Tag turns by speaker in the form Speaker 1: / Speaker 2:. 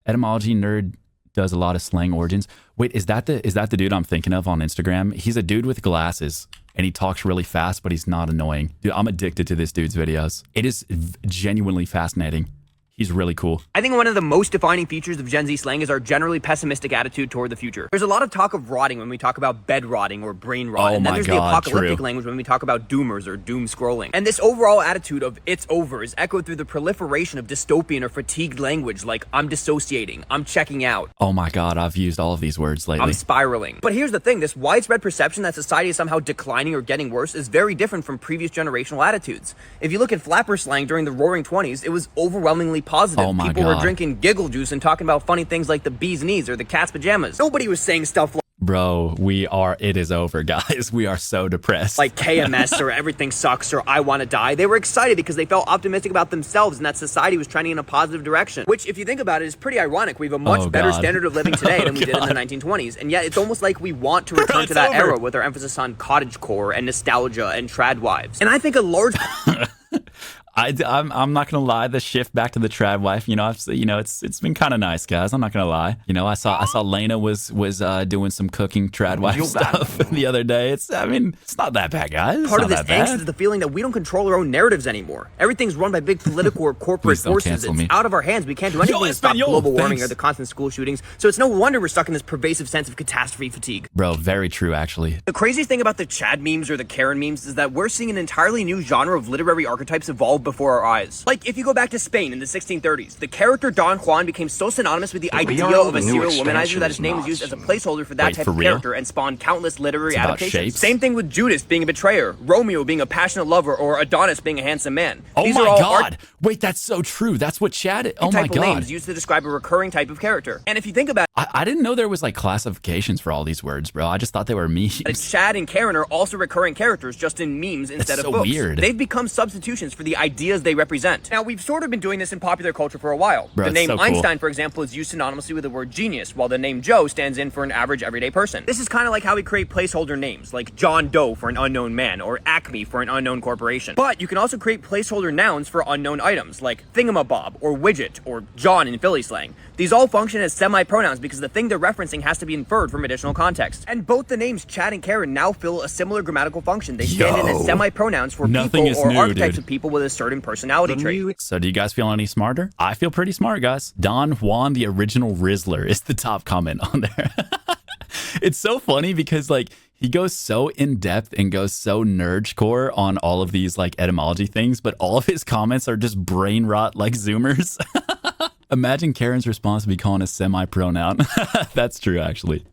Speaker 1: Etymology nerd does a lot of slang origins. Wait, is that the dude I'm thinking of on Instagram? He's a dude with glasses and he talks really fast, but he's not annoying. Dude, I'm addicted to this dude's videos. It is genuinely fascinating. He's really cool.
Speaker 2: I think one of the most defining features of Gen Z slang is our generally pessimistic attitude toward the future. There's a lot of talk of rotting when we talk about bed rotting or brain rot. And then there's the apocalyptic language when we talk about doomers or doom scrolling. And this overall attitude of it's over is echoed through the proliferation of dystopian or fatigued language like I'm dissociating, I'm checking out.
Speaker 1: Oh my God, I've used all of these words lately.
Speaker 2: I'm spiraling. But here's the thing, this widespread perception that society is somehow declining or getting worse is very different from previous generational attitudes. If you look at flapper slang during the Roaring 20s, it was overwhelmingly positive.
Speaker 1: Oh my
Speaker 2: People
Speaker 1: God.
Speaker 2: were drinking giggle juice and talking about funny things like the bee's knees or the cat's pajamas. Nobody was saying stuff
Speaker 1: Bro, it is over, guys. We are so depressed.
Speaker 2: like KMS or everything sucks or I want to die. They were excited because they felt optimistic about themselves and that society was trending in a positive direction. Which, if you think about it, is pretty ironic. We have a much better standard of living today than we did in the 1920s. And yet it's almost like we want to return to that era with our emphasis on cottagecore and nostalgia and trad wives. And I think a large...
Speaker 1: I'm not gonna lie. The shift back to the trad wife, it's been kind of nice, guys. I'm not gonna lie. I saw Lena was doing some cooking trad wife stuff the other day. It's not that bad, guys.
Speaker 2: Part of this angst is the feeling that we don't control our own narratives anymore. Everything's run by big political or corporate forces. It's out of our hands. We can't do anything to stop global warming or the constant school shootings. So it's no wonder we're stuck in this pervasive sense of catastrophe fatigue.
Speaker 1: Bro, very true, actually.
Speaker 2: The craziest thing about the Chad memes or the Karen memes is that we're seeing an entirely new genre of literary archetypes evolve before our eyes. Like, if you go back to Spain in the 1630s, the character Don Juan became so synonymous with the idea of a serial womanizer that his name was used as a placeholder for that type of character and spawned countless literary adaptations. Same thing with Judas being a betrayer, Romeo being a passionate lover, or Adonis being a handsome man.
Speaker 1: Oh my God. Wait, that's so true. That's what Chad is. Oh my God.
Speaker 2: Names used to describe a recurring type of character. And if you think about it,
Speaker 1: I didn't know there was like classifications for all these words, bro. I just thought they were memes.
Speaker 2: Chad and Karen are also recurring characters, just in memes instead of books.
Speaker 1: Weird.
Speaker 2: They've become substitutions for the ideas they represent. Now, we've sort of been doing this in popular culture for a while.
Speaker 1: Bro,
Speaker 2: the name
Speaker 1: so
Speaker 2: Einstein,
Speaker 1: cool.
Speaker 2: for example, is used synonymously with the word genius, while the name Joe stands in for an average everyday person. This is kind of like how we create placeholder names, like John Doe for an unknown man, or Acme for an unknown corporation. But you can also create placeholder nouns for unknown items, like thingamabob, or widget, or John in Philly slang. These all function as semi-pronouns because the thing they're referencing has to be inferred from additional context. And both the names Chad and Karen now fill a similar grammatical function. They stand in as semi-pronouns for people or archetypes of people with a certain personality trait.
Speaker 1: So do you guys feel any smarter? I feel pretty smart, guys. Don Juan, the original Rizzler, is the top comment on there. It's so funny because like he goes so in depth and goes so nerdcore on all of these like etymology things, but all of his comments are just brain rot like Zoomers. Imagine Karen's response to be calling a semi-pronoun. That's true, actually.